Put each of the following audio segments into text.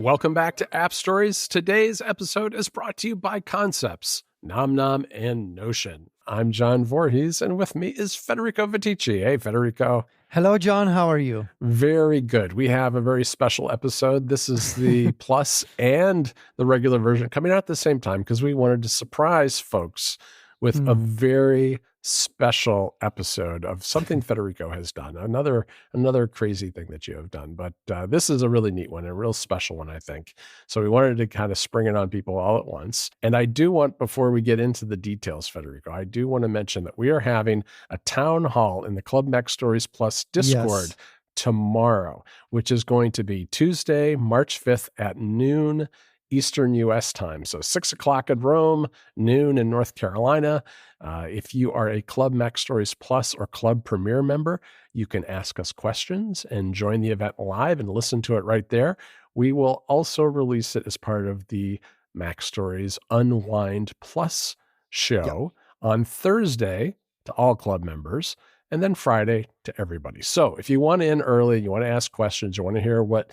Welcome back to App Stories. Today's episode is brought to you by Concepts, Nom Nom, and Notion. I'm John Voorhees, and with me is Federico Viticci. Hey, Federico. Hello, John. How are you? Very good. We have a very special episode. This is the Plus and the regular version coming out at the same time because we wanted to surprise folks with a very special episode of something Federico has done. Another crazy thing that you have done. But this is a really neat one, a real special one, I think. So we wanted to kind of spring it on people all at once. And I do want, before we get into the details, Federico, I do want to mention that we are having a town hall in the Club Mac Stories Plus Discord tomorrow, which is going to be Tuesday, March 5th at noon Eastern U.S. time. So 6 o'clock at Rome, noon in North Carolina. If you are a Club Mac Stories Plus or Club Premier member, you can ask us questions and join the event live and listen to it right there. We will also release it as part of the Mac Stories Unwind Plus show on Thursday to all club members, and then Friday to everybody. So if you want in early, you want to ask questions, you want to hear what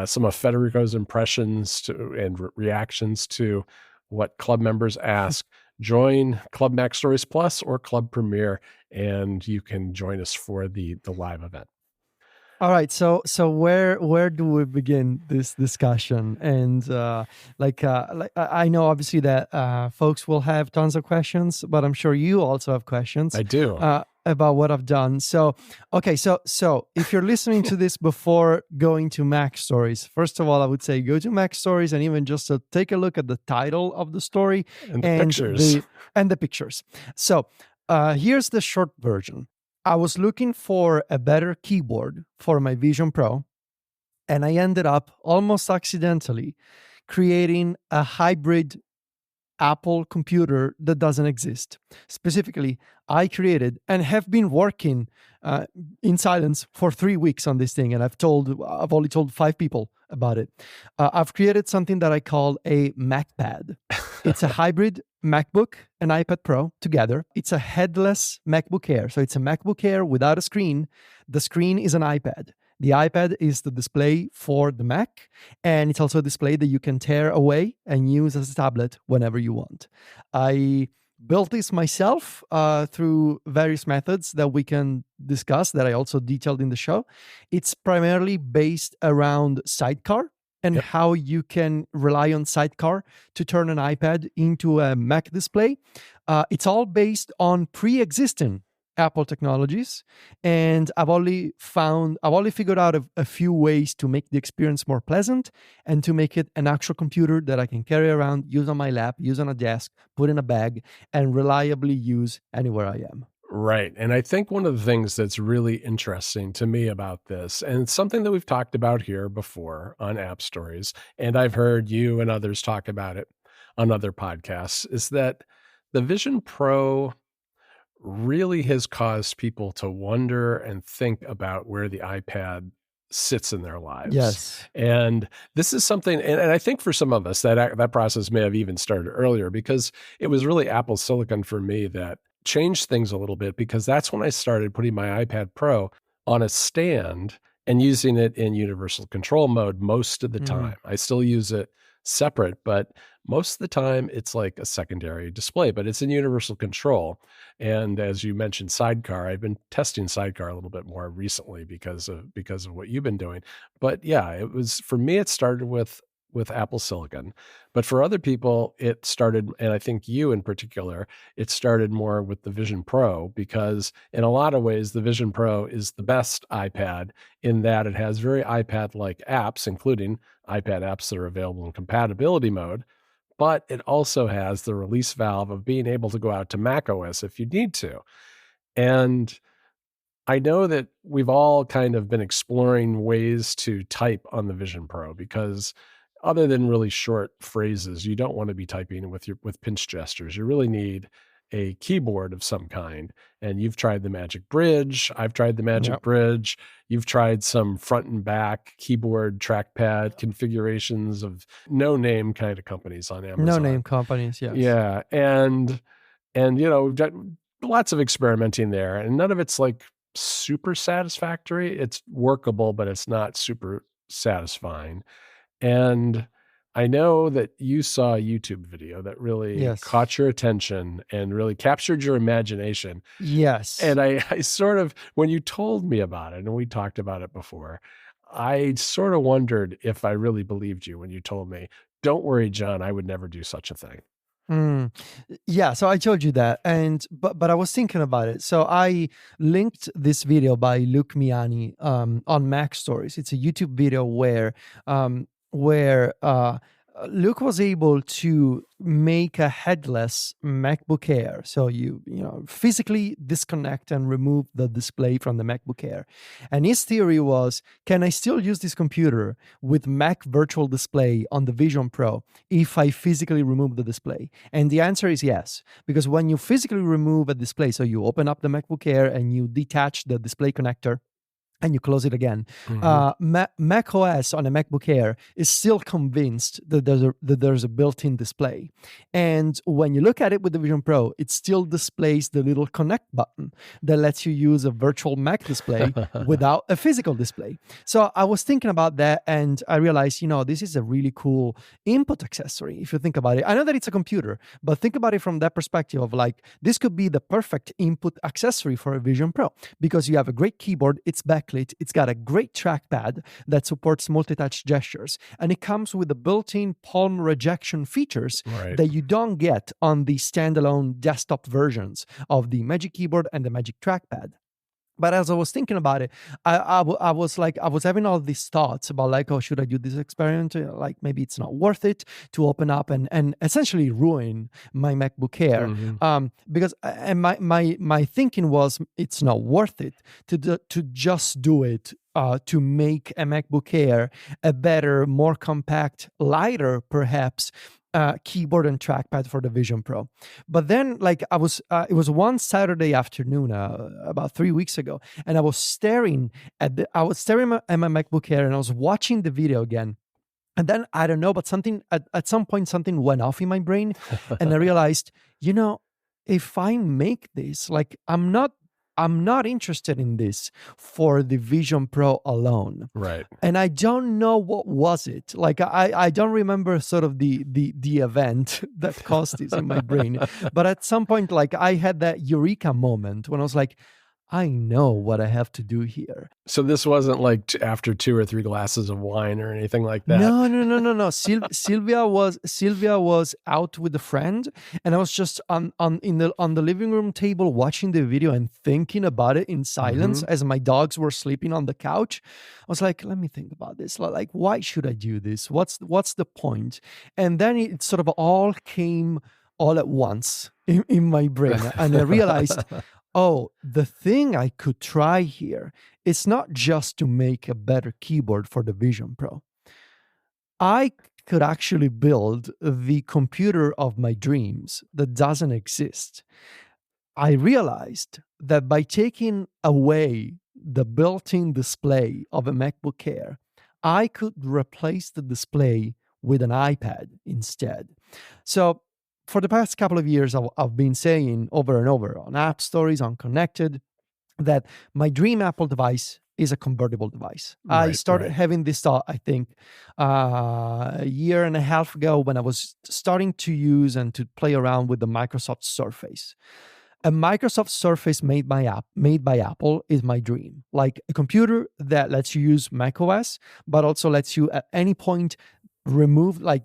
some of Federico's impressions and reactions to what club members ask, join Club Mac Stories Plus or Club Premier, and you can join us for the live event. All right, so where do we begin this discussion? And I know obviously that folks will have tons of questions, but I'm sure you also have questions. I do. About what I've done. So if you're listening to this before going to Mac Stories, first of all, I would say go to Mac Stories and even just take a look at the title of the story and the pictures. So here's the short version. I was looking for a better keyboard for my Vision Pro, and I ended up almost accidentally creating a hybrid Apple computer that doesn't exist. Specifically, I created and have been working in silence for 3 weeks on this thing, and I've only told 5 people about it. I've created something that I call a MacPad. It's a hybrid MacBook and iPad Pro together. It's a headless MacBook Air. So it's a MacBook Air without a screen. The screen is an iPad. The iPad is the display for the Mac, and it's also a display that you can tear away and use as a tablet whenever you want. I built this myself through various methods that we can discuss that I also detailed in the show. It's primarily based around Sidecar and how you can rely on Sidecar to turn an iPad into a Mac display. It's all based on pre-existing Apple technologies, and I've only figured out a few ways to make the experience more pleasant and to make it an actual computer that I can carry around, use on my lap, use on a desk, put in a bag, and reliably use anywhere I am. Right. And I think one of the things that's really interesting to me about this, and it's something that we've talked about here before on App Stories, and I've heard you and others talk about it on other podcasts, is that the Vision Pro really has caused people to wonder and think about where the iPad sits in their lives. Yes. And this is something, and I think for some of us, that process may have even started earlier, because it was really Apple Silicon for me that changed things a little bit, because that's when I started putting my iPad Pro on a stand and using it in universal control mode most of the time. I still use it separate, but most of the time it's like a secondary display, but it's in universal control. And as you mentioned, Sidecar, I've been testing Sidecar a little bit more recently because of what you've been doing. But yeah, it was, for me, it started with Apple Silicon, but for other people, it started, and I think you in particular, it started more with the Vision Pro, because in a lot of ways, the Vision Pro is the best iPad in that it has very iPad-like apps, including iPad apps that are available in compatibility mode, but it also has the release valve of being able to go out to macOS if you need to. And I know that we've all kind of been exploring ways to type on the Vision Pro, because other than really short phrases, you don't want to be typing with pinch gestures. You really need a keyboard of some kind. And you've tried the Magic Bridge. I've tried the Magic Bridge. You've tried some front and back keyboard trackpad configurations of no-name kind of companies on Amazon. No-name companies, yes. Yeah. And you know, we've done lots of experimenting there, and none of it's like super satisfactory. It's workable, but it's not super satisfying. And I know that you saw a YouTube video that really Yes. caught your attention and really captured your imagination. Yes. And I sort of, when you told me about it, and we talked about it before, I sort of wondered if I really believed you when you told me, don't worry, John, I would never do such a thing. Mm. Yeah, so I told you that, and but I was thinking about it. So I linked this video by Luke Miani on Mac Stories. It's a YouTube video where Luke was able to make a headless MacBook Air. So you know physically disconnect and remove the display from the MacBook Air. And his theory was, can I still use this computer with Mac Virtual Display on the Vision Pro if I physically remove the display? And the answer is yes, because when you physically remove a display, so you open up the MacBook Air and you detach the display connector and you close it again, Hmm. Mac OS on a MacBook Air is still convinced that there's a built-in display. And when you look at it with the Vision Pro, it still displays the little connect button that lets you use a virtual Mac display without a physical display. So I was thinking about that and I realized, this is a really cool input accessory if you think about it. I know that it's a computer, but think about it from that perspective of like, this could be the perfect input accessory for a Vision Pro because you have a great keyboard, it's backlit, it's got a great trackpad that supports multi-touch gestures, and it comes with the built-in palm rejection features Right. that you don't get on the standalone desktop versions of the Magic Keyboard and the Magic Trackpad. But as I was thinking about it, I was like, I was having all these thoughts about like, oh, should I do this experiment? Like maybe it's not worth it to open up and essentially ruin my MacBook Air. Hmm. Because and my thinking was it's not worth it to just do it to make a MacBook Air a better, more compact, lighter, perhaps, keyboard and trackpad for the Vision Pro. But then, like, it was one Saturday afternoon, about 3 weeks ago, and I was staring at my MacBook Air, and I was watching the video again. And then I don't know, but something at some point something went off in my brain, and I realized, if I make this, like, I'm not interested in this for the Vision Pro alone. Right. And I don't know what was it. Like I don't remember sort of the event that caused this in my brain. But at some point, like I had that eureka moment when I was like, I know what I have to do here. So this wasn't like after 2 or 3 glasses of wine or anything like that. No. Sylvia was out with a friend, and I was just on the living room table watching the video and thinking about it in silence Hmm. as my dogs were sleeping on the couch. I was like, let me think about this. Like, why should I do this? What's the point? And then it sort of all came all at once in my brain, and I realized, oh, the thing I could try here is not just to make a better keyboard for the Vision Pro. I could actually build the computer of my dreams that doesn't exist. I realized that by taking away the built-in display of a MacBook Air, I could replace the display with an iPad instead. So for the past couple of years, I've been saying over and over on App Stories, on Connected, that my dream Apple device is a convertible device. I started Right. having this thought, I think, a year and a half ago when I was starting to use and to play around with the Microsoft Surface. A Microsoft Surface made by Apple is my dream. Like a computer that lets you use macOS, but also lets you at any point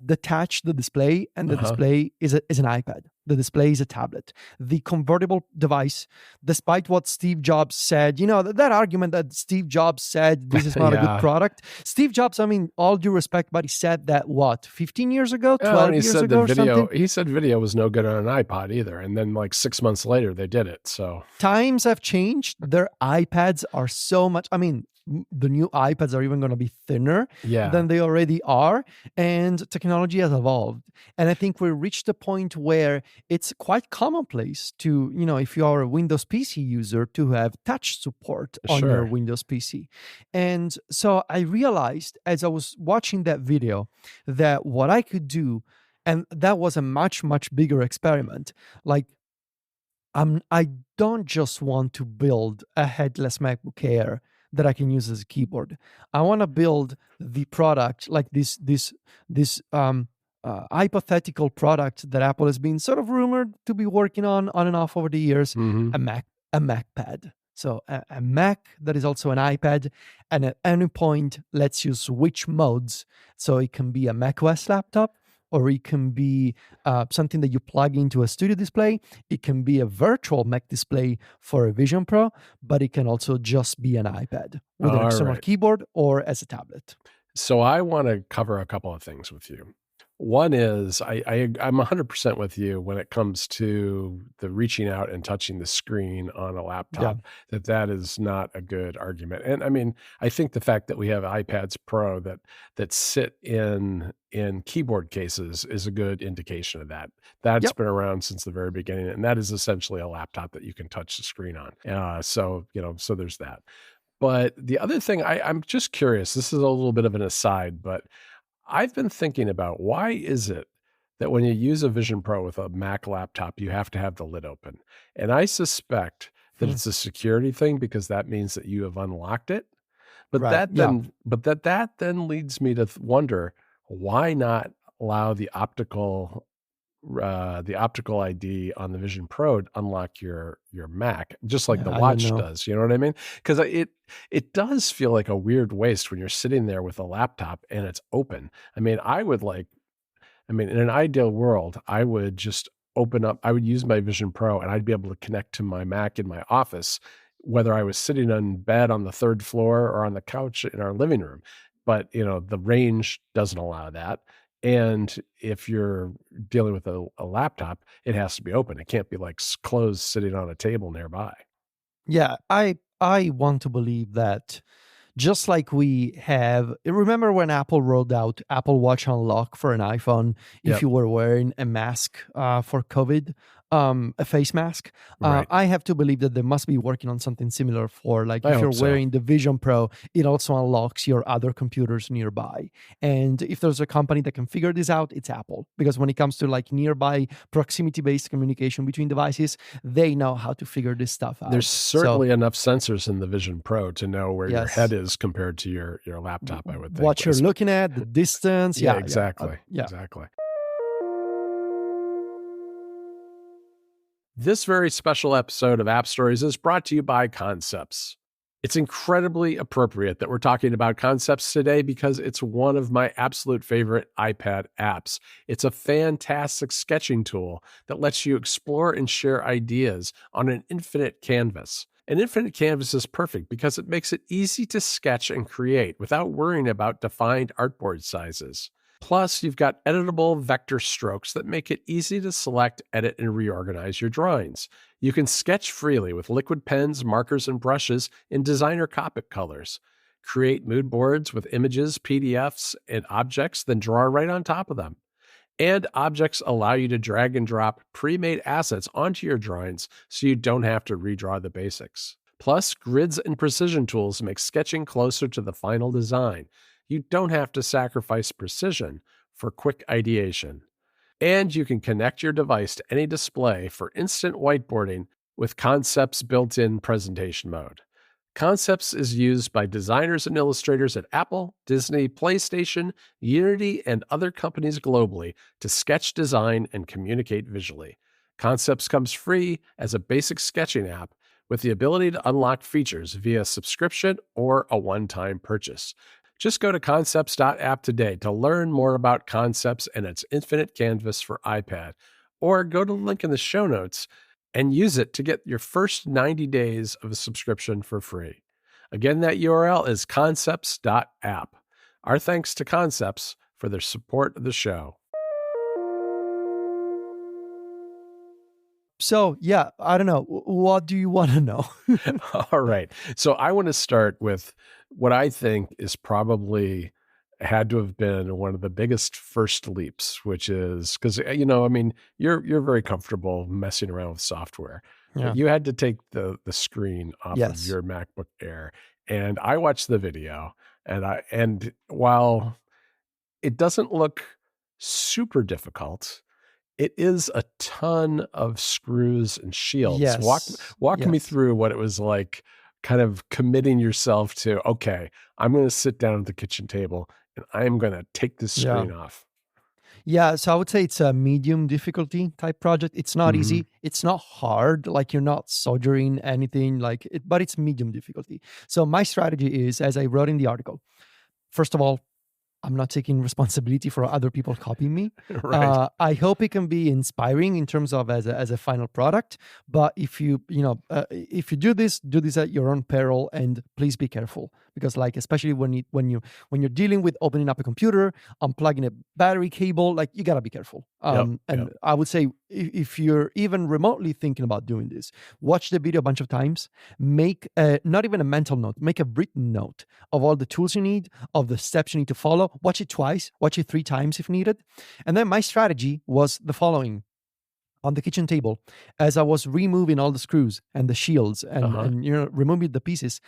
detach the display, and the Uh-huh. display is an iPad. The display is a tablet. The convertible device, despite what Steve Jobs said, that argument that Steve Jobs said this is not a good Yeah. product. Steve Jobs, I mean, all due respect, but he said that, what, 15 years ago, Oh, and 12 years ago or something? he said video was no good on an iPod either. And then like 6 months later they did it. So Times have changed. Their iPads are so much, I mean, the new iPads are even going to be thinner yeah. than they already are, and technology has evolved. And I think we reached a point where it's quite commonplace to, if you are a Windows PC user, to have touch support on your Sure. Windows PC. And so I realized as I was watching that video that what I could do, and that was a much, much bigger experiment. Like, I don't just want to build a headless MacBook Air that I can use as a keyboard. I want to build the product, like this hypothetical product that Apple has been sort of rumored to be working on and off over the years, Mm-hmm. a MacPad. So a Mac that is also an iPad, and at any point lets you switch modes. So it can be a macOS laptop, or it can be something that you plug into a studio display. It can be a virtual Mac display for a Vision Pro, but it can also just be an iPad with an All external right. keyboard or as a tablet. So I want to cover a couple of things with you. One is I'm 100% with you when it comes to the reaching out and touching the screen on a laptop, that is not a good argument. And I mean, I think the fact that we have iPads Pro that sit in keyboard cases is a good indication of that. That's been around since the very beginning, and that is essentially a laptop that you can touch the screen on. So there's that. But the other thing, I'm just curious, this is a little bit of an aside, but I've been thinking about, why is it that when you use a Vision Pro with a Mac laptop, you have to have the lid open? And I suspect that it's a security thing, because that means that you have unlocked it. But Right. that then leads me to wonder, why not allow the optical ID on the Vision Pro to unlock your Mac, just like the watch does. You know what I mean? Because it does feel like a weird waste when you're sitting there with a laptop and it's open. I mean, in an ideal world, I would just I would use my Vision Pro and I'd be able to connect to my Mac in my office, whether I was sitting in bed on the third floor or on the couch in our living room. But, the range doesn't allow that. And if you're dealing with a laptop, it has to be open. It can't be like closed sitting on a table nearby. Yeah, I want to believe that, just like we have, remember when Apple rolled out Apple Watch Unlock for an iPhone if you were wearing a mask for COVID, a face mask? Right. I have to believe that they must be working on something similar for, like, I if you're hope so. wearing the Vision Pro, it also unlocks your other computers nearby. And if there's a company that can figure this out, it's Apple. Because when it comes to like nearby proximity-based communication between devices, they know how to figure this stuff out. There's certainly enough sensors in the Vision Pro to know where your head is compared to your laptop, I would think. What you're looking at, the distance. Yeah, exactly. Exactly. This very special episode of App Stories is brought to you by Concepts. It's incredibly appropriate that we're talking about Concepts today, because it's one of my absolute favorite iPad apps. It's a fantastic sketching tool that lets you explore and share ideas on an infinite canvas. An infinite canvas is perfect because it makes it easy to sketch and create without worrying about defined artboard sizes. Plus, you've got editable vector strokes that make it easy to select, edit, and reorganize your drawings. You can sketch freely with liquid pens, markers, and brushes in designer Copic colors. Create mood boards with images, PDFs, and objects, then draw right on top of them. And objects allow you to drag and drop pre-made assets onto your drawings so you don't have to redraw the basics. Plus, grids and precision tools make sketching closer to the final design. You don't have to sacrifice precision for quick ideation. And you can connect your device to any display for instant whiteboarding with Concepts' built-in presentation mode. Concepts is used by designers and illustrators at Apple, Disney, PlayStation, Unity, and other companies globally to sketch, design, and communicate visually. Concepts comes free as a basic sketching app with the ability to unlock features via subscription or a one-time purchase. Just go to concepts.app today to learn more about Concepts and its infinite canvas for iPad, or go to the link in the show notes and use it to get your first 90 days of a subscription for free. Again, that URL is concepts.app. Our thanks to Concepts for their support of the show. So, yeah, I don't know. What do you want to know? All right. So I want to start with what I think is probably had to have been one of the biggest first leaps, which is because, you're very comfortable messing around with software. Yeah. But you had to take the screen off of your MacBook Air. And I watched the video, and while it doesn't look super difficult, it is a ton of screws and shields. Walk me through what it was like kind of committing yourself to, okay, I'm going to sit down at the kitchen table and I'm going to take this Yeah. screen off. Yeah, so I would say it's a medium difficulty type project. It's not Mm-hmm. easy. It's not hard. Like you're not soldering anything like it, but it's medium difficulty. So my strategy is, as I wrote in the article, first of all, I'm not taking responsibility for other people copying me. Right. I hope it can be inspiring in terms of as a final product. But if if you do this at your own peril, and please be careful because, like, especially when you're dealing with opening up a computer, unplugging a battery cable, like you gotta be careful. Yep. And I would say if you're even remotely thinking about doing this, watch the video a bunch of times. Make not even a mental note, make a written note of all the tools you need, of the steps you need to follow. Watch it twice, watch it 3 times if needed. And then my strategy was the following. On the kitchen table, as I was removing all the screws and the shields and removing the pieces,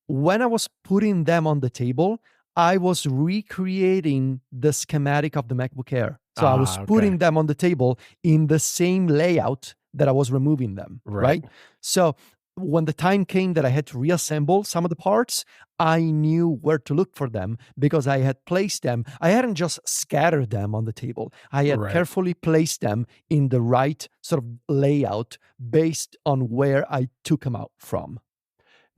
when I was putting them on the table, I was recreating the schematic of the MacBook Air. So I was putting them on the table in the same layout that I was removing them, right? So when the time came that I had to reassemble some of the parts, I knew where to look for them because I had placed them. I hadn't just scattered them on the table. I had carefully placed them in the right sort of layout based on where I took them out from.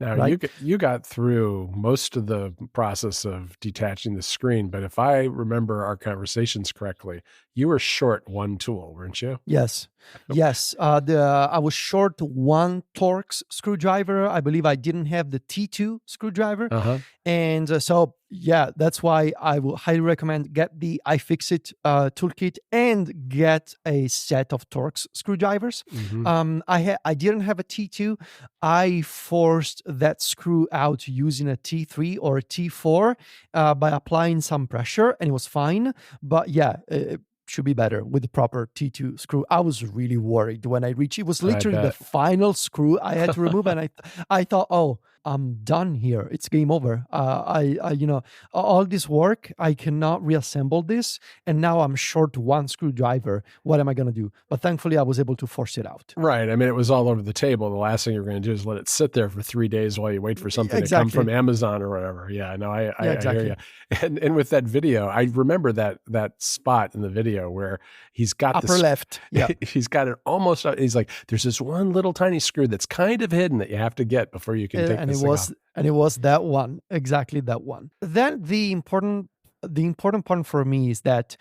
Now, you got through most of the process of detaching the screen, but if I remember our conversations correctly, you were short one tool, weren't you? Yes. Yes. I was short one Torx screwdriver. I believe I didn't have the T2 screwdriver. And so, yeah, that's why I will highly recommend get the iFixit toolkit and get a set of Torx screwdrivers. I didn't have a T2. I forced that screw out using a T3 or a T4 by applying some pressure, and it was fine. But yeah, should be better with the proper T2 screw. I was really worried when I reached. It was literally the final screw I had to remove, and I thought, oh, I'm done here. It's game over. I all this work, I cannot reassemble this, and now I'm short one screwdriver. What am I going to do? But thankfully, I was able to force it out. Right. I mean, it was all over the table. The last thing you're going to do is let it sit there for 3 days while you wait for something to come from Amazon or whatever. Yeah, no, I hear you. And with that video, I remember that spot in the video where he's got upper left. Yeah, he's got it almost. He's like, there's this one little tiny screw that's kind of hidden that you have to get before you can take this thing off. And it was that one, exactly that one. Then the important part for me is that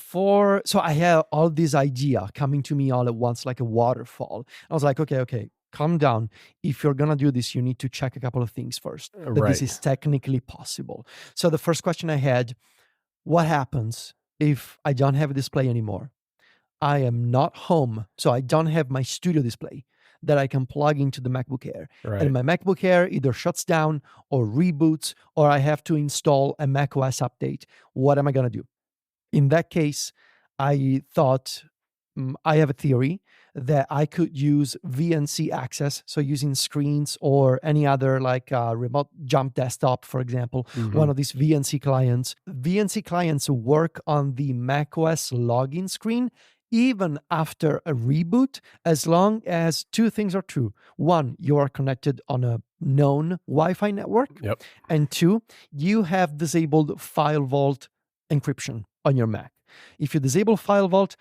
so I had all this idea coming to me all at once like a waterfall. I was like, okay, calm down. If you're going to do this, you need to check a couple of things first, that this is technically possible. So the first question I had, what happens if I don't have a display anymore? I am not home, so I don't have my studio display that I can plug into the MacBook Air. And my MacBook Air either shuts down or reboots, or I have to install a macOS update. What am I going to do? In that case, I thought, I have a theory that I could use VNC access, so using screens or any other like remote jump desktop, for example, one of these VNC clients. VNC clients work on the macOS login screen even after a reboot, as long as 2 things are true. 1, you are connected on a known Wi-Fi network. And 2, you have disabled file vault encryption on your Mac. If you disable file vault,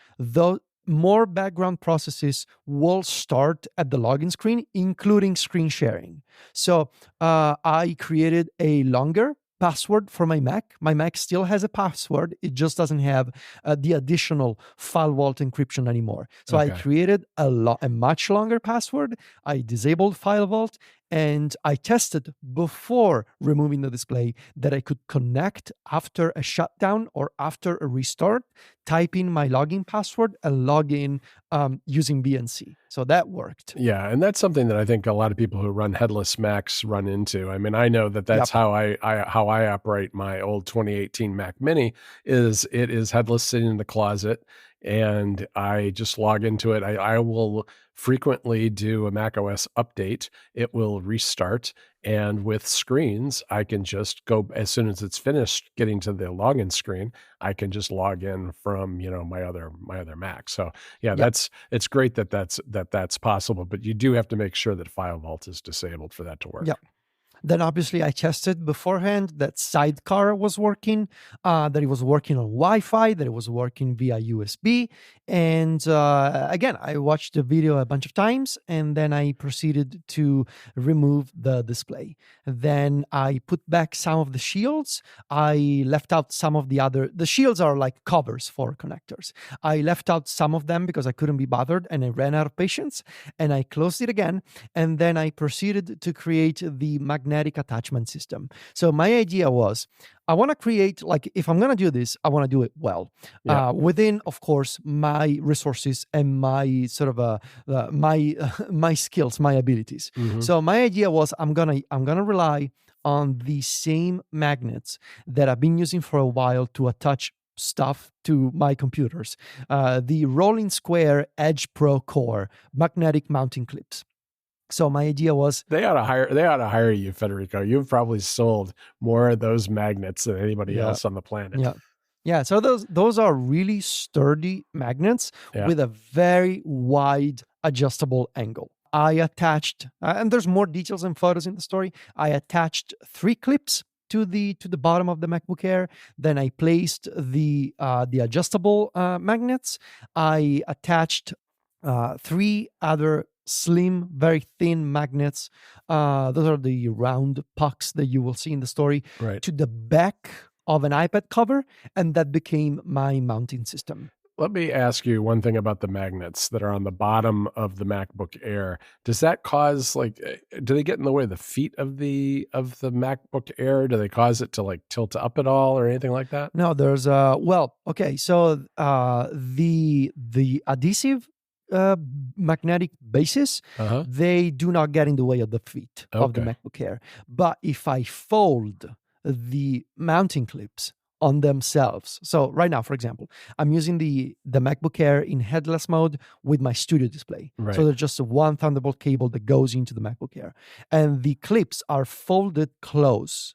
more background processes will start at the login screen, including screen sharing. So I created a longer password for my Mac. My Mac still has a password. It just doesn't have the additional file vault encryption anymore. So I created a much longer password. I disabled file vault, and I tested before removing the display that I could connect after a shutdown or after a restart, type in my login password and log in using VNC. So that worked. Yeah, and that's something that I think a lot of people who run headless Macs run into. I mean, I know that's how I operate my old 2018 Mac Mini. It is headless, sitting in the closet. and I just log into it. I will frequently do a Mac OS update. It will restart. And with screens, I can just go as soon as it's finished getting to the login screen, I can just log in from, my other Mac. So yeah, Yeah. it's great that that's possible, but you do have to make sure that File Vault is disabled for that to work. Yeah. Then obviously I tested beforehand that Sidecar was working, that it was working on Wi-Fi, that it was working via USB. And again, I watched the video a bunch of times, and then I proceeded to remove the display. Then I put back some of the shields. I left out some of the shields are like covers for connectors. I left out some of them because I couldn't be bothered and I ran out of patience, and I closed it again. And then I proceeded to create the magnetic attachment system. So my idea was, I want to create, like, if I'm going to do this, I want to do it well, within, of course, my resources and my sort of my skills, my abilities. Mhm. So my idea was, I'm gonna rely on the same magnets that I've been using for a while to attach stuff to my computers, the Rolling Square Edge Pro Core magnetic mounting clips. So my idea was, They ought to hire you, Federico. You've probably sold more of those magnets than anybody else on the planet. Yeah. So those are really sturdy magnets with a very wide adjustable angle. I attached, and there's more details and photos in the story. I attached 3 clips to the bottom of the MacBook Air. Then I placed the adjustable magnets. I attached 3 other slim, very thin magnets. Those are the round pucks that you will see in the story, Right. to the back of an iPad cover, and that became my mounting system. Let me ask you one thing about the magnets that are on the bottom of the MacBook Air. Does that cause, do they get in the way of the feet of the MacBook Air? Do they cause it to tilt up at all or anything like that? No, there's okay. So the adhesive magnetic bases, they do not get in the way of the feet of the MacBook Air. But if I fold the mounting clips on themselves, so right now, for example, I'm using the MacBook Air in headless mode with my studio display. Right. So there's just one Thunderbolt cable that goes into the MacBook Air, and the clips are folded close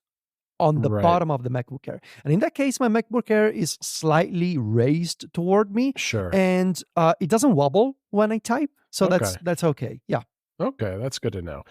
on the bottom of the MacBook Air. And in that case, my MacBook Air is slightly raised toward me. Sure. And it doesn't wobble when I type. So that's okay. Yeah. Okay, that's good to know.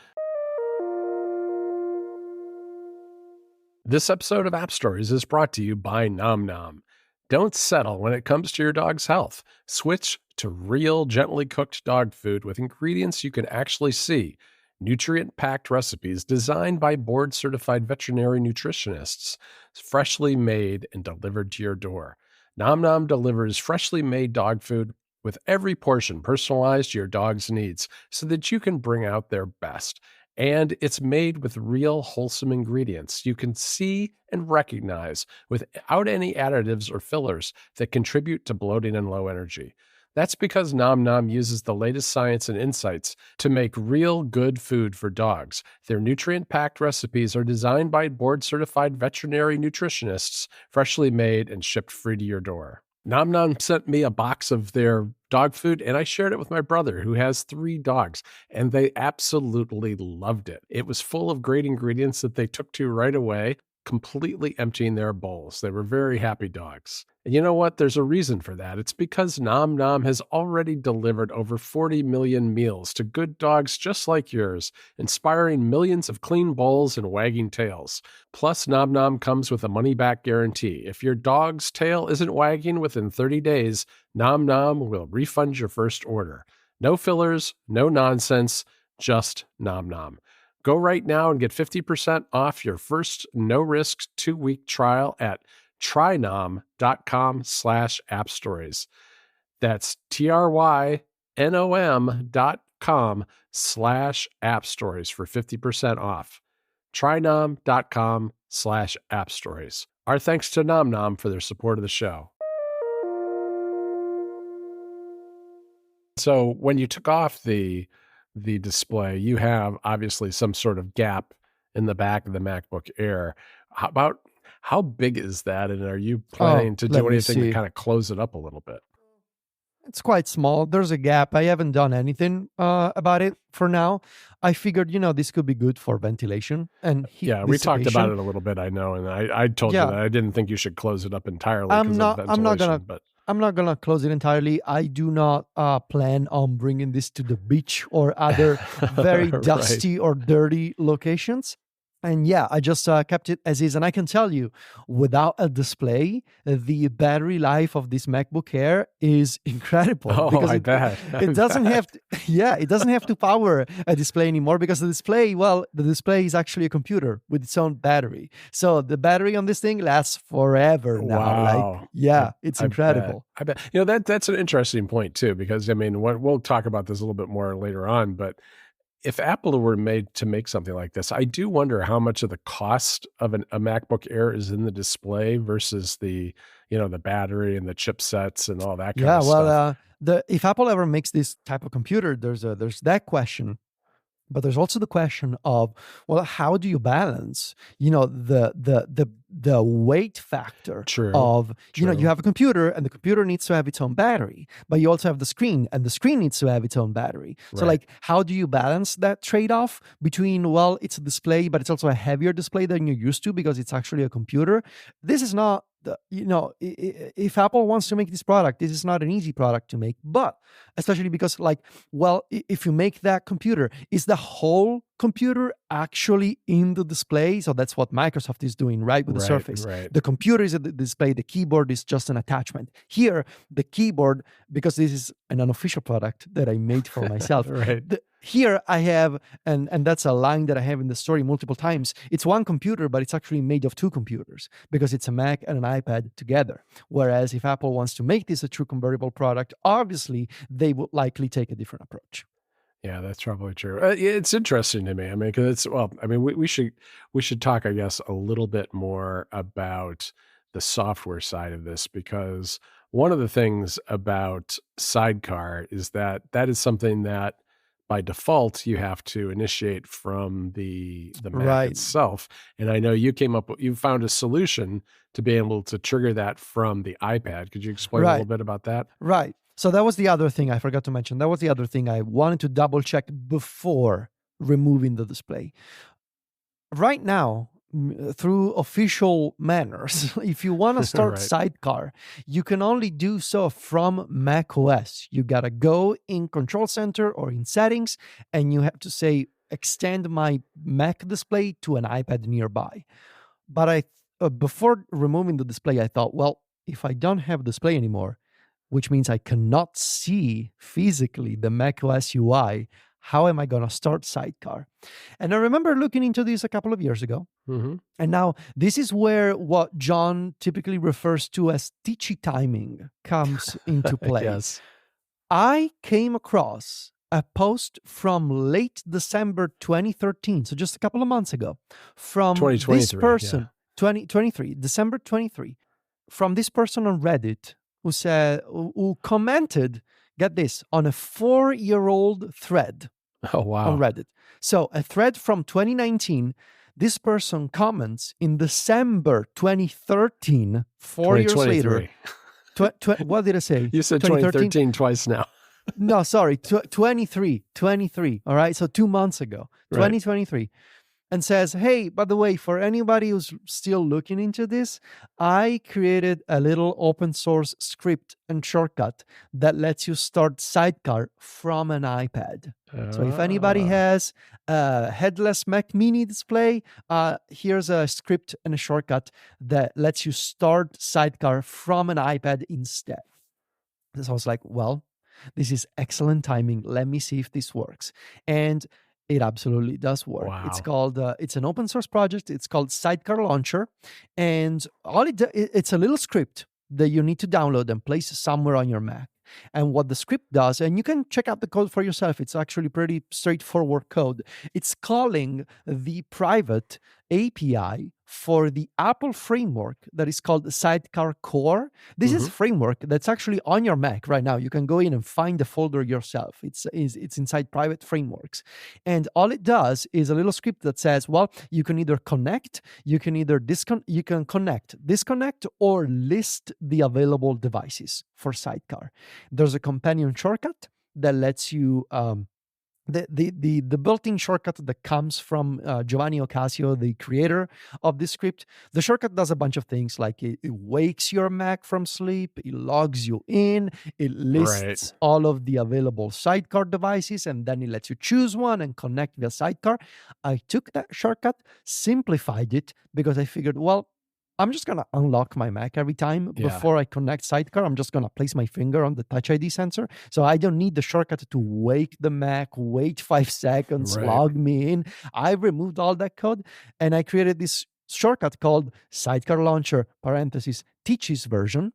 This episode of App Stories is brought to you by Nom Nom. Don't settle when it comes to your dog's health. Switch to real, gently cooked dog food with ingredients you can actually see. Nutrient-packed recipes designed by board-certified veterinary nutritionists, freshly made and delivered to your door. Nom Nom delivers freshly made dog food with every portion personalized to your dog's needs so that you can bring out their best. And it's made with real wholesome ingredients you can see and recognize without any additives or fillers that contribute to bloating and low energy. That's because Nom Nom uses the latest science and insights to make real good food for dogs. Their nutrient-packed recipes are designed by board-certified veterinary nutritionists, freshly made and shipped free to your door. Nom Nom sent me a box of their dog food, and I shared it with my brother, who has 3 dogs, and they absolutely loved it. It was full of great ingredients that they took to right away, completely emptying their bowls. They were very happy dogs. And you know what? There's a reason for that. It's because Nom Nom has already delivered over 40 million meals to good dogs just like yours, inspiring millions of clean bowls and wagging tails. Plus, Nom Nom comes with a money-back guarantee. If your dog's tail isn't wagging within 30 days, Nom Nom will refund your first order. No fillers, no nonsense, just Nom Nom. Go right now and get 50% off your first no-risk 2-week trial at trynom.com/appstories. That's trynom.com/appstories for 50% off. trynom.com/appstories. Our thanks to Nom Nom for their support of the show. So when you took off the display, you have obviously some sort of gap in the back of the MacBook Air. How big is that? And are you planning to do anything to kind of close it up a little bit? It's quite small. There's a gap. I haven't done anything about it for now. I figured, this could be good for ventilation and heat Yeah, we talked about dissipation. it a little bit, I know, and I told you Yeah, that I didn't think you should close it up entirely I'm because of not. I'm not ventilation, gonna. but I'm not gonna close it entirely. I do not plan on bringing this to the beach or other very right. dusty or dirty locations. And yeah, I just kept it as is. And I can tell you, without a display, the battery life of this MacBook Air is incredible Oh, because I it bet. I it doesn't bet. have to, yeah, it doesn't have to power a display anymore because the display is actually a computer with its own battery. So the battery on this thing lasts forever now. Like, Wow. yeah, it's I bet. incredible. I bet. That's an interesting point too, because I mean, we'll talk about this a little bit more later on, but if Apple were made to make something like this, I do wonder how much of the cost of a MacBook Air is in the display versus the battery and the chipsets and all that kind Yeah, of well, stuff. the if Apple ever makes this type of computer, there's that question. But there's also the question of, well, how do you balance, the weight factor True. of, you True. have a computer and the computer needs to have its own battery, but you also have the screen and the screen needs to have its own battery. So Right. like, how do you balance that trade-off between, well, it's a display, but it's also a heavier display than you're used to because it's actually a computer. This is not if Apple wants to make this product, this is not an easy product to make, but especially because, like, well, if you make that computer, is the whole computer actually in the display? So that's what Microsoft is doing, right, with the Right. Surface. Right. The computer is at the display, the keyboard is just an attachment. Here, the keyboard, because this is an unofficial product that I made for myself, Right. here I have, and that's a line that I have in the story multiple times. It's one computer, but it's actually made of two computers because it's a Mac and an iPad together. Whereas if Apple wants to make this a true convertible product, obviously they would likely take a different approach. Yeah, that's probably true. It's interesting to me. I mean, because we should talk, I guess, a little bit more about the software side of this, because one of the things about Sidecar is that is something that by default you have to initiate from the Mac Right. itself. And I know you found a solution to be able to trigger that from the iPad. Could you explain a little Right. bit about that? Right. So that was the other thing I forgot to mention. That was the other thing I wanted to double check before removing the display. Right now, through official manners, if you want to start Right. Sidecar, you can only do so from Mac OS. You got to go in Control Center or in Settings, and you have to say, extend my Mac display to an iPad nearby. But before removing the display, I thought, well, if I don't have display anymore, which means I cannot see physically the macOS UI, how am I going to start Sidecar? And I remember looking into this a couple of years ago. Mm-hmm. And now this is where what John typically refers to as teachy timing comes into play. Yes. I came across a post from late December 2013, so just a couple of months ago, from this 2023, person, 2023, December 23, from this person on Reddit who commented, get this, on a 4-year-old thread Oh, wow. on Reddit. So a thread from 2019, this person comments in December 2013, 4 years later. 2023. What did I say? You said 2013 twice now. No, sorry, 23, all right? So 2 months ago, 2023. And says, hey, by the way, for anybody who's still looking into this, I created a little open source script and shortcut that lets you start Sidecar from an iPad. So if anybody has a headless Mac mini display, here's a script and a shortcut that lets you start Sidecar from an iPad instead. So I was like, well, this is excellent timing. Let me see if this works. And it absolutely does work. Wow. It's called, it's an open source project. It's called Sidecar Launcher. And it's a little script that you need to download and place somewhere on your Mac. And what the script does, and you can check out the code for yourself. It's actually pretty straightforward code. It's calling the private API for the Apple framework that is called Sidecar Core. This is a Mhm. framework that's actually on your Mac right now. You can go in and find the folder yourself. It's inside private frameworks. And all it does is a little script that says, well, you can either connect, you can either you can connect, disconnect, or list the available devices for Sidecar. There's a companion shortcut that lets you the built-in shortcut that comes from Giovanni Ocasio, the creator of this script. The shortcut does a bunch of things, like it wakes your Mac from sleep, it logs you in, it Right. lists all of the available Sidecar devices, and then it lets you choose one and connect via Sidecar. I took that shortcut, simplified it, because I figured, well, I'm just going to unlock my Mac every time Yeah. before I connect Sidecar. I'm just going to place my finger on the Touch ID sensor. So I don't need the shortcut to wake the Mac, wait 5 seconds, Right. log me in. I removed all that code and I created this shortcut called Sidecar Launcher (parentheses teaches version),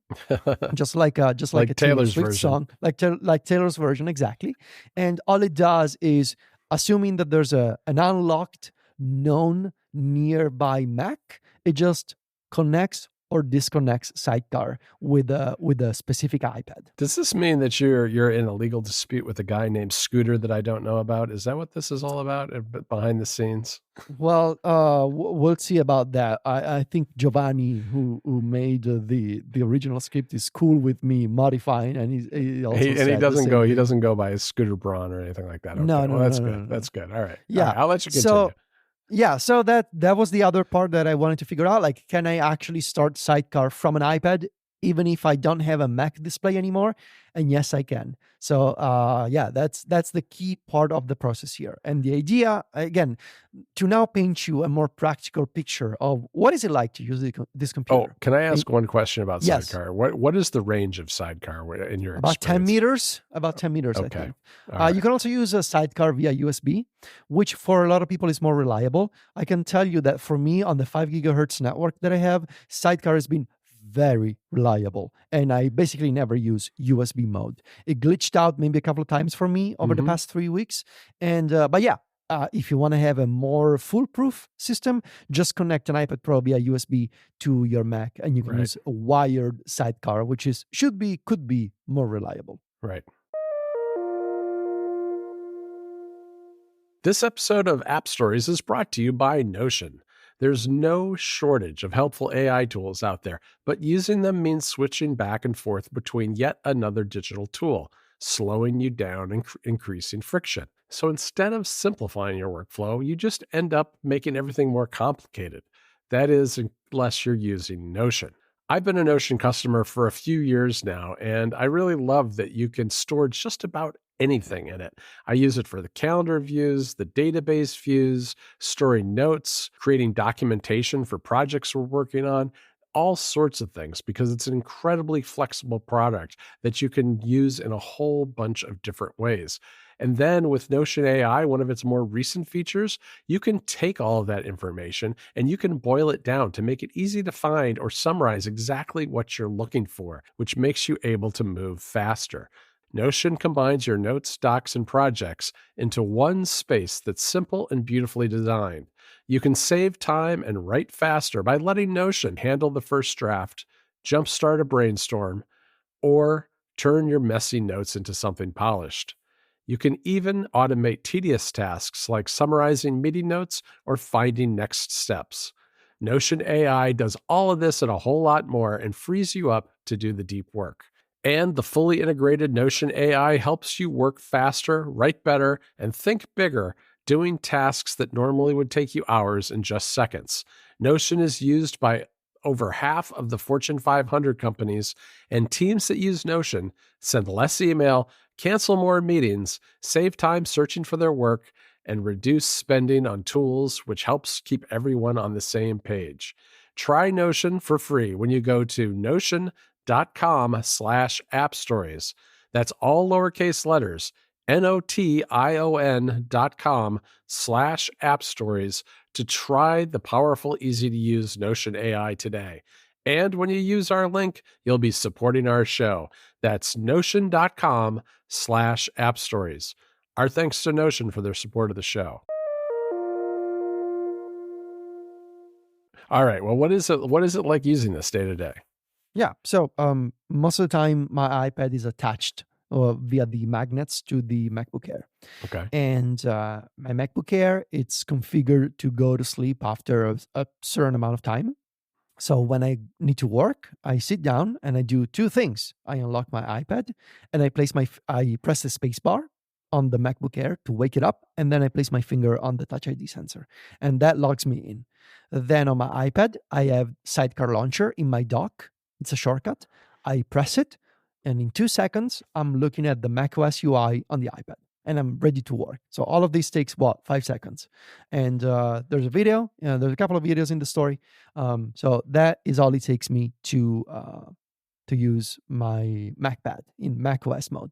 just like a Like Taylor Taylor's Swift version. song, like Taylor's version, exactly. And all it does is, assuming that there's an unlocked known nearby Mac, it just connects or disconnects Sidecar with a specific iPad. Does this mean that you're in a legal dispute with a guy named Scooter that I don't know about? Is that what this is all about behind the scenes? Well, we'll see about that. I think Giovanni, who made the original script, is cool with me modifying, and he also He said the same he thing. doesn't go by Scooter Braun or anything like that. Okay. No, Well, no, that's no, good. no, no. That's good. All right. Yeah. All right, I'll let you continue. So that was the other part that I wanted to figure out. Like, can I actually start Sidecar from an iPad, even if I don't have a Mac display anymore? And yes, I can. So that's the key part of the process here. And the idea, again, to now paint you a more practical picture of what is it like to use this computer. Oh, can I ask one question about Yes. Sidecar? What is the range of Sidecar in your About 10 experience? meters. About 10 meters, I Okay. think. All right. You can also use a Sidecar via USB, which for a lot of people is more reliable. I can tell you that for me, on the 5 gigahertz network that I have, Sidecar has been very reliable, and I basically never use USB mode. It glitched out maybe a couple of times for me over the past 3 weeks, and but yeah. If you want to have a more foolproof system, just connect an iPad Pro via USB to your Mac, and you can Right. use a wired Sidecar, which could be more reliable. Right. This episode of App Stories is brought to you by Notion. There's no shortage of helpful AI tools out there, but using them means switching back and forth between yet another digital tool, slowing you down and increasing friction. So instead of simplifying your workflow, you just end up making everything more complicated. That is, unless you're using Notion. I've been a Notion customer for a few years now, and I really love that you can store just about anything in it. I use it for the calendar views, the database views, storing notes, creating documentation for projects we're working on, all sorts of things, because it's an incredibly flexible product that you can use in a whole bunch of different ways. And then with Notion AI, one of its more recent features, you can take all of that information and you can boil it down to make it easy to find or summarize exactly what you're looking for, which makes you able to move faster. Notion combines your notes, docs, and projects into one space that's simple and beautifully designed. You can save time and write faster by letting Notion handle the first draft, jumpstart a brainstorm, or turn your messy notes into something polished. You can even automate tedious tasks like summarizing meeting notes or finding next steps. Notion AI does all of this and a whole lot more and frees you up to do the deep work. And the fully integrated Notion AI helps you work faster, write better, and think bigger, doing tasks that normally would take you hours in just seconds. Notion is used by over half of the Fortune 500 companies, and teams that use Notion send less email, cancel more meetings, save time searching for their work, and reduce spending on tools, which helps keep everyone on the same page. Try Notion for free when you go to notion.com/appstories. That's all lowercase letters, notion.com/appstories to try the powerful, easy to use Notion AI today. And when you use our link, you'll be supporting our show. That's notion.com/appstories. Our thanks to Notion for their support of the show. All right. Well, what is it? What is it like using this day to day? Yeah. So most of the time, my iPad is attached via the magnets to the MacBook Air. Okay. And my MacBook Air, it's configured to go to sleep after a certain amount of time. So when I need to work, I sit down and I do two things. I unlock my iPad and I press the space bar on the MacBook Air to wake it up, and then I place my finger on the Touch ID sensor, and that logs me in. Then on my iPad, I have Sidecar Launcher in my dock. It's a shortcut. I press it, and in 2 seconds, I'm looking at the macOS UI on the iPad, and I'm ready to work. So all of this takes 5 seconds, and there's a video. There's a couple of videos in the story. So that is all it takes me to use my MacPad in macOS mode.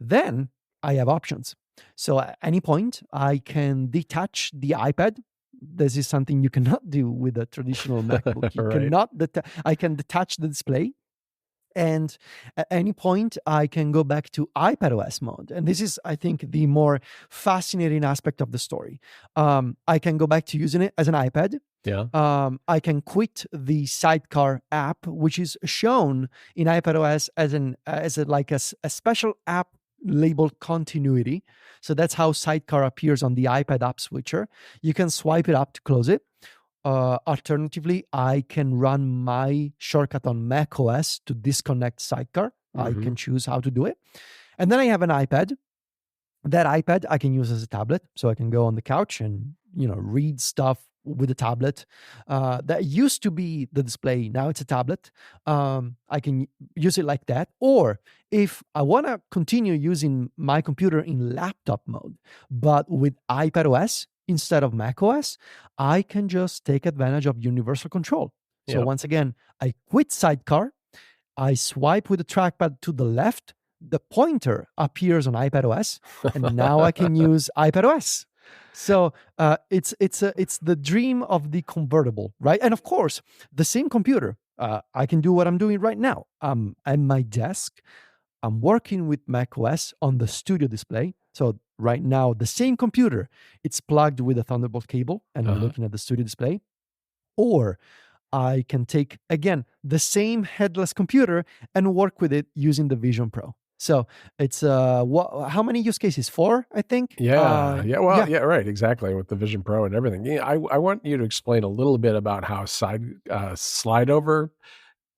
Then I have options. So at any point, I can detach the iPad. This is something you cannot do with a traditional MacBook. You Right. cannot. I can detach the display, and at any point, I can go back to iPadOS mode. And this is, I think, the more fascinating aspect of the story. I can go back to using it as an iPad. Yeah. I can quit the Sidecar app, which is shown in iPadOS as a special app labeled continuity. So that's how Sidecar appears on the iPad app switcher. You can swipe it up to close it. Alternatively, I can run my shortcut on macOS to disconnect Sidecar. I can choose how to do it. And then I have an iPad. That iPad I can use as a tablet. So I can go on the couch and, read stuff with a tablet. That used to be the display. Now it's a tablet. I can use it like that. Or if I want to continue using my computer in laptop mode, but with iPadOS instead of macOS, I can just take advantage of universal control. So Yeah. once again, I quit Sidecar. I swipe with the trackpad to the left. The pointer appears on iPadOS, and now I can use iPadOS. So it's the dream of the convertible, right? And of course, the same computer. I can do what I'm doing right now. At my desk, I'm working with macOS on the studio display. So right now, the same computer, it's plugged with a Thunderbolt cable, and I'm looking at the studio display. Or I can take, again, the same headless computer and work with it using the Vision Pro. So it's how many use cases? 4, I think. Yeah. Yeah. Right. Exactly. With the Vision Pro and everything. Yeah. I want you to explain a little bit about how slide over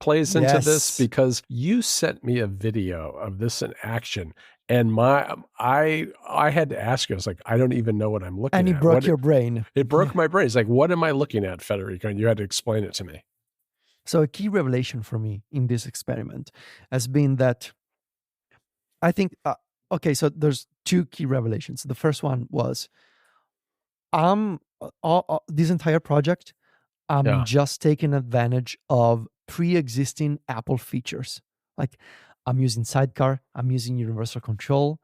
plays into this, Yes. because you sent me a video of this in action, and I had to ask you. I was like, I don't even know what I'm looking And it at. broke your brain. It broke my brain. It's like, what am I looking at, Federico? And you had to explain it to me. So a key revelation for me in this experiment has been that I think, so there's 2 key revelations. The first one was this entire project, I'm Yeah. just taking advantage of pre-existing Apple features. Like I'm using Sidecar, I'm using Universal Control.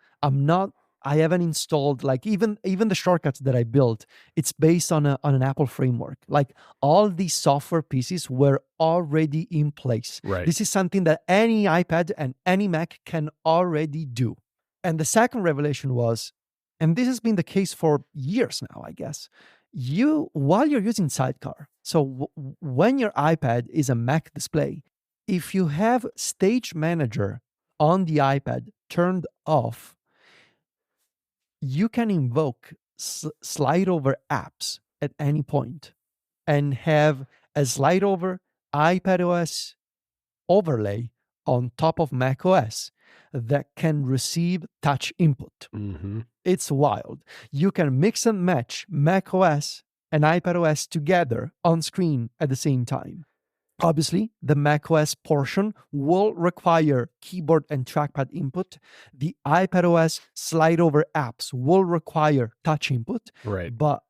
I haven't installed like even the shortcuts that I built. It's based on an Apple framework. Like all these software pieces were already in place. Right. This is something that any iPad and any Mac can already do. And the second revelation was, and this has been the case for years now, I guess, while you're using Sidecar, so when your iPad is a Mac display, if you have Stage Manager on the iPad turned off, you can invoke slide over apps at any point and have a slide over iPadOS overlay on top of macOS that can receive touch input. It's wild. You can mix and match macOS and iPadOS together on screen at the same time. Obviously, the macOS portion will require keyboard and trackpad input. The iPadOS slide over apps will require touch input. Right. But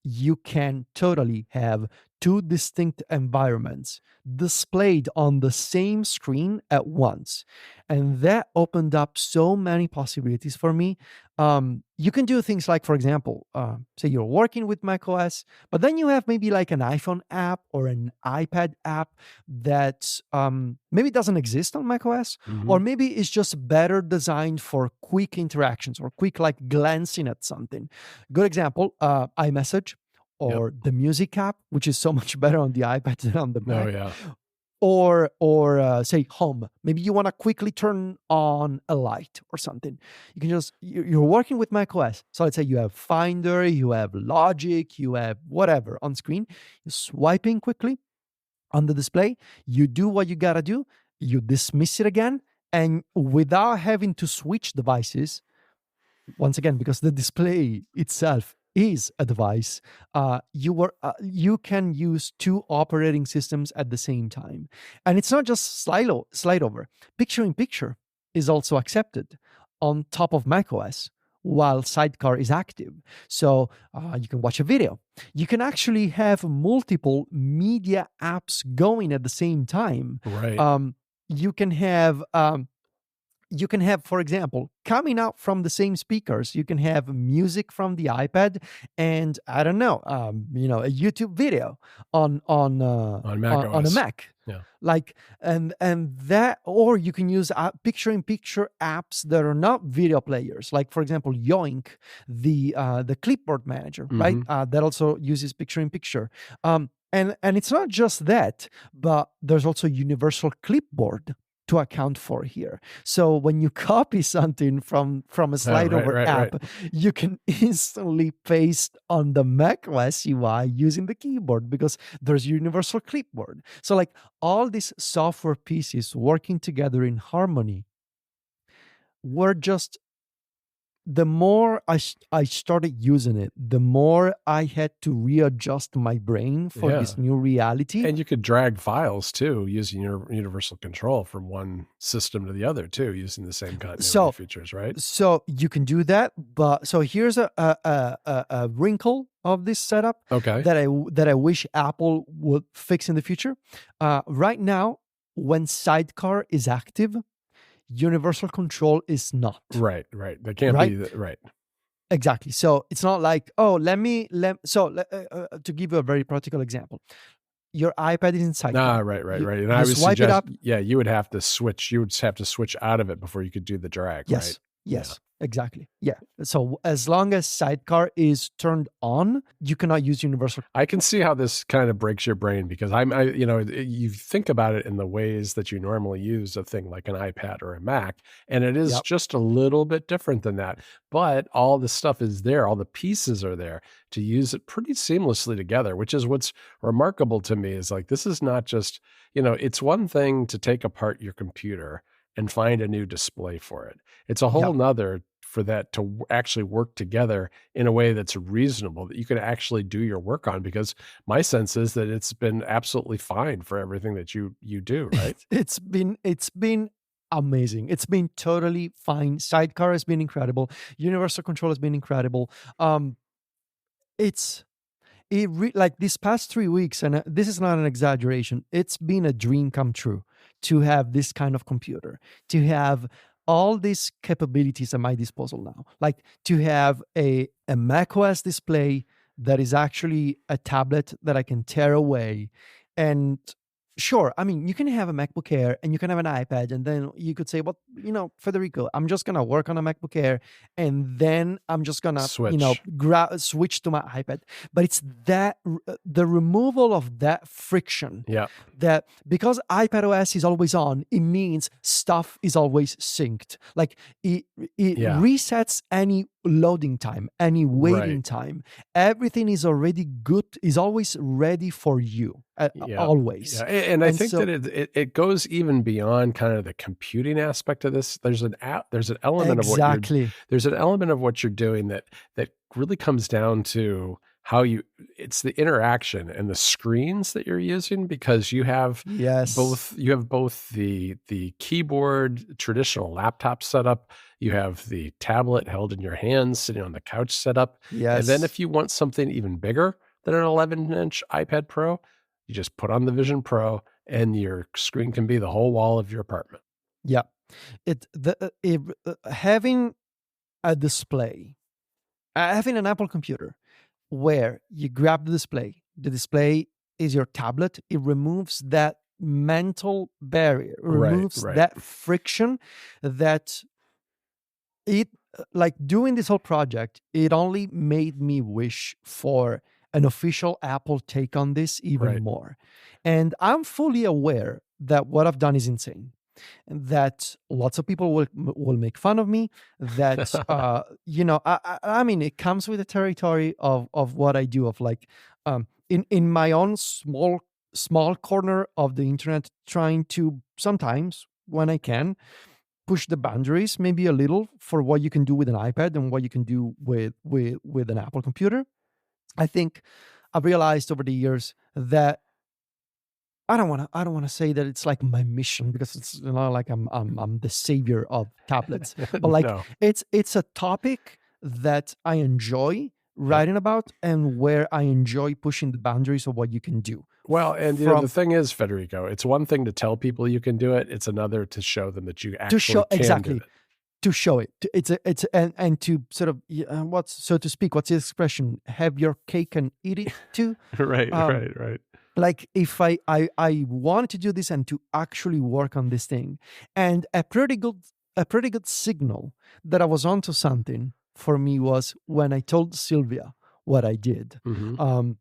you can totally have 2 distinct environments displayed on the same screen at once. And that opened up so many possibilities for me. You can do things like, for example, say you're working with macOS, but then you have maybe like an iPhone app or an iPad app that maybe doesn't exist on macOS, or maybe it's just better designed for quick interactions or quick like glancing at something. Good example, iMessage. or the music app, which is so much better on the iPad than on the Mac. Oh, yeah. Or say home. Maybe you want to quickly turn on a light or something. You can just, you're working with macOS. So let's say you have Finder, you have Logic, you have whatever on screen. You're swiping quickly on the display. You do what you got to do. You dismiss it again. And without having to switch devices, once again, because the display itself is a device, you can use two operating systems at the same time. And it's not just slide over. Picture in picture is also accepted on top of macOS while Sidecar is active. So you can watch a video. You can actually have multiple media apps going at the same time. Right. You can have, for example, coming out from the same speakers, you can have music from the iPad and I don't know, a YouTube video on Mac on a OS. Mac. Yeah. Like and that, or you can use picture-in-picture apps that are not video players. Like for example, Yoink, the clipboard manager, right? That also uses picture-in-picture. And it's not just that, but there's also universal clipboard to account for here. So when you copy something from a slide over app, you can instantly paste on the macOS UI using the keyboard because there's universal clipboard. So like all these software pieces working together in harmony were just, the more I started using it, the more I had to readjust my brain for this new reality. And you could drag files too using your universal control from one system to the other too, using the same continuity features, right? So you can do that, but so here's a wrinkle of this setup that I wish Apple would fix in the future. Right now, when Sidecar is active, universal control is not. Right. That can't be right. Exactly. So it's not like, oh, to give you a very practical example, your iPad is in Sidecar. Right. And I would suggest, you would have to switch. You would have to switch out of it before you could do the drag. Yes. Right? Exactly. Yeah. So as long as Sidecar is turned on, you cannot use universal. I can see how this kind of breaks your brain because you think about it in the ways that you normally use a thing like an iPad or a Mac, and it is just a little bit different than that. But all the stuff is there, all the pieces are there to use it pretty seamlessly together, which is what's remarkable to me. Is like, this is not just, it's one thing to take apart your computer and find a new display for it. It's a whole nother for that to actually work together in a way that's reasonable, that you can actually do your work on, because my sense is that it's been absolutely fine for everything that you do, right? It's been amazing. It's been totally fine. Sidecar has been incredible. Universal control has been incredible. Like these past 3 weeks, and this is not an exaggeration, it's been a dream come true to have this kind of computer, to have all these capabilities at my disposal now. Like to have a macOS display that is actually a tablet that I can tear away. And sure, I mean, you can have a MacBook Air and you can have an iPad, and then you could say, well, Federico, I'm just going to work on a MacBook Air and then I'm just going to, switch to my iPad. But it's that, the removal of that friction, that because iPadOS is always on, it means stuff is always synced. Like it resets any loading time, any waiting time. Everything is already good, is always ready for you, always. And I think that it goes even beyond kind of the computing aspect of this. There's an element of what you're doing that really comes down to how it's the interaction and the screens that you're using, because you have both the keyboard, traditional laptop setup, you have the tablet held in your hands sitting on the couch setup. And then if you want something even bigger than an 11-inch iPad Pro, you just put on the Vision Pro and your screen can be the whole wall of your apartment. Yeah. Having a display, having an Apple computer where you grab the display is your tablet, it removes that mental barrier, removes that friction, that it, like doing this whole project, it only made me wish for an official Apple take on this even Right. more. And I'm fully aware that what I've done is insane, that lots of people will make fun of me, that I mean, it comes with the territory of what I do, of like in my own small corner of the internet, trying to sometimes, when I can, push the boundaries maybe a little for what you can do with an iPad and what you can do with an Apple computer. I think I've realized over the years that I don't want to say that it's like my mission, because it's not like I'm the savior of tablets, but like No. it's a topic that I enjoy writing about, and where I enjoy pushing the boundaries of what you can do. Well, and the thing is, Federico, it's one thing to tell people you can do it. It's another to show them that you actually can do it. To show it. And to sort of what's, so to speak, what's the expression? Have your cake and eat it too. Right. Like if I wanted to do this and to actually work on this thing, and a pretty good signal that I was onto something for me was when I told Sylvia what I did. Mm-hmm.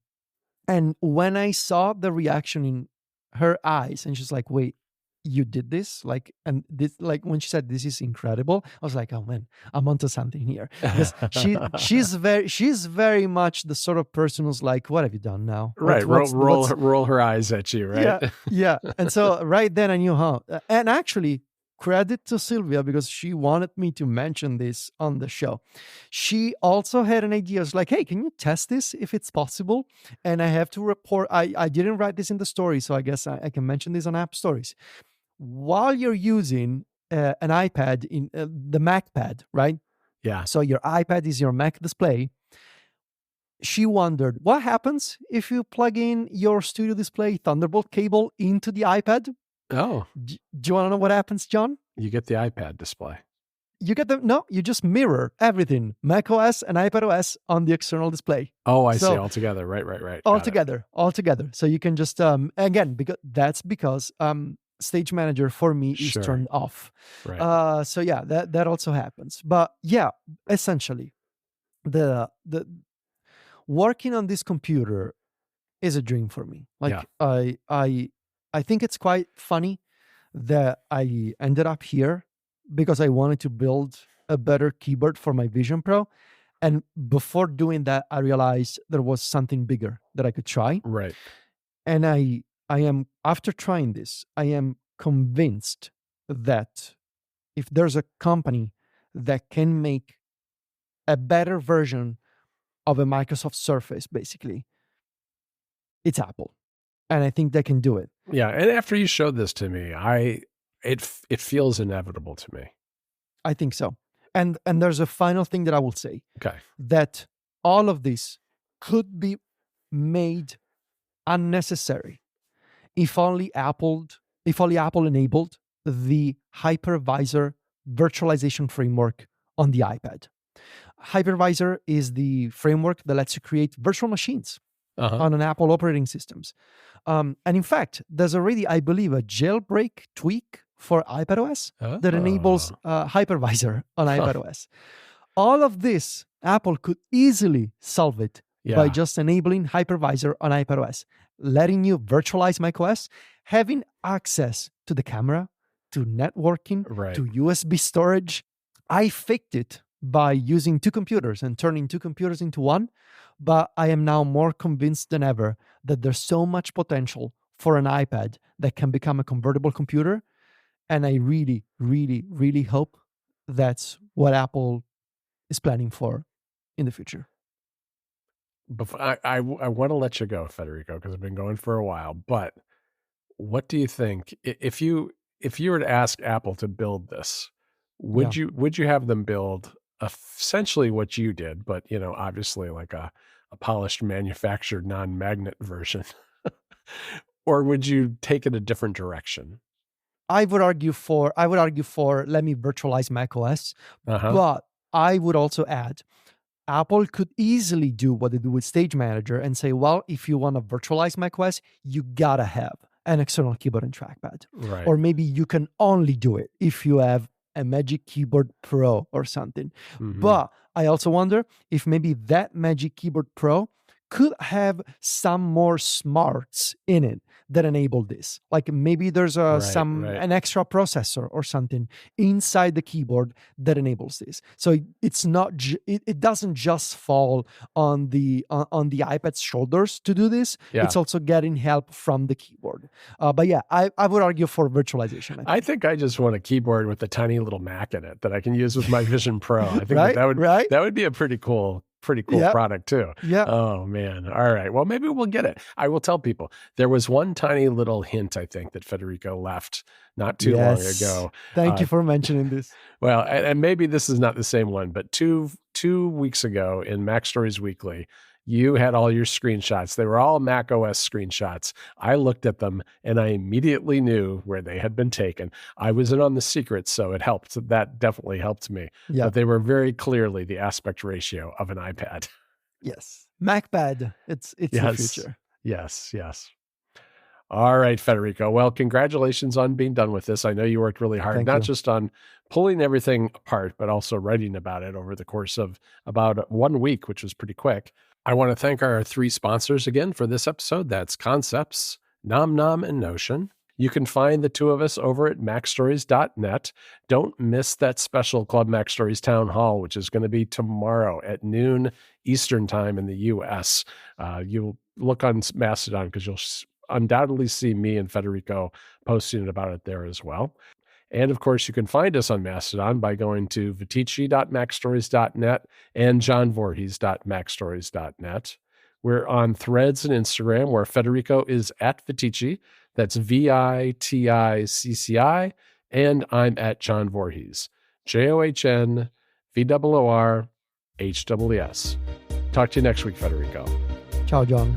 And when I saw the reaction in her eyes, and she's like, wait, you did this? Like, and this, like when she said, this is incredible, I was like, oh man, I'm onto something here. Because she's very much the sort of person who's like, what have you done now? Right. Roll her eyes at you, right? Yeah. And so right then I knew how. And actually, credit to Sylvia, because she wanted me to mention this on the show. She also had an idea. It's like, hey, can you test this if it's possible? And I have to report, I didn't write this in the story, so I guess I can mention this on App Stories. While you're using an iPad in the MacPad, right? Yeah. So your iPad is your Mac display. She wondered, what happens if you plug in your Studio Display Thunderbolt cable into the iPad? Oh. Do you want to know what happens, John? You get the iPad display. You just mirror everything, Mac OS and iPad OS, on the external display. Oh, I see. All together. Right. All together. So you can just, again, because Stage Manager for me is turned off. Right. So yeah, that also happens. But yeah, essentially, the working on this computer is a dream for me. Like I think it's quite funny that I ended up here because I wanted to build a better keyboard for my Vision Pro. And before doing that, I realized there was something bigger that I could try. Right. And I am, after trying this, I am convinced that if there's a company that can make a better version of a Microsoft Surface, basically, it's Apple. And I think they can do it. Yeah. And after you showed this to me, it feels inevitable to me. I think so. And there's a final thing that I will say. Okay. That all of this could be made unnecessary if only Apple enabled the hypervisor virtualization framework on the iPad. Hypervisor is the framework that lets you create virtual machines on an Apple operating systems. And in fact, there's already, I believe, a jailbreak tweak for iPadOS that enables hypervisor on iPadOS. All of this, Apple could easily solve it by just enabling hypervisor on iPadOS, letting you virtualize macOS, having access to the camera, to networking, to USB storage. I faked it by using two computers and turning two computers into one, but I am now more convinced than ever that there's so much potential for an iPad that can become a convertible computer. And I really, really, really hope that's what Apple is planning for in the future. Before, I want to let you go, Federico, because I've been going for a while. But what do you think if you were to ask Apple to build this? Would you have them build essentially what you did, but obviously like a polished, manufactured, non-magnet version, or would you take it a different direction? I would argue for let me virtualize macOS, but I would also add, Apple could easily do what they do with Stage Manager and say, well, if you want to virtualize macOS, you gotta have an external keyboard and trackpad. Right. Or maybe you can only do it if you have a Magic Keyboard Pro or something. But I also wonder if maybe that Magic Keyboard Pro could have some more smarts in it that enable this. Like maybe there's an extra processor or something inside the keyboard that enables this. So it's not it doesn't just fall on the iPad's shoulders to do this. Yeah. It's also getting help from the keyboard. But yeah, I would argue for virtualization. I think I just want a keyboard with a tiny little Mac in it that I can use with my Vision Pro. I think that would be a pretty cool product too. Yeah. Oh man. All right. Well, maybe we'll get it. I will tell people there was one tiny little hint, I think, that Federico left not too long ago. Thank you for mentioning this. Well, and maybe this is not the same one, but two weeks ago in Mac Stories Weekly, you had all your screenshots. They were all Mac OS screenshots. I looked at them and I immediately knew where they had been taken. I was in on the secret, so it helped. That definitely helped me. Yeah. But they were very clearly the aspect ratio of an iPad. Yes. MacPad. It's the future. Yes. All right, Federico. Well, congratulations on being done with this. I know you worked really hard, not just on pulling everything apart, but also writing about it over the course of about 1 week, which was pretty quick. I want to thank our 3 sponsors again for this episode. That's Concepts, Nom Nom, and Notion. You can find the 2 of us over at macstories.net. Don't miss that special Club Mac Stories Town Hall, which is going to be tomorrow at noon Eastern Time in the U.S. You'll look on Mastodon because you'll undoubtedly see me and Federico posting about it there as well. And of course, you can find us on Mastodon by going to viticci.macstories.net and johnvorhees.macstories.net. We're on Threads and Instagram, where Federico is at Viticci. That's VITICCI. And I'm at John Voorhees. JOHNVOORHWS. Talk to you next week, Federico. Ciao, John.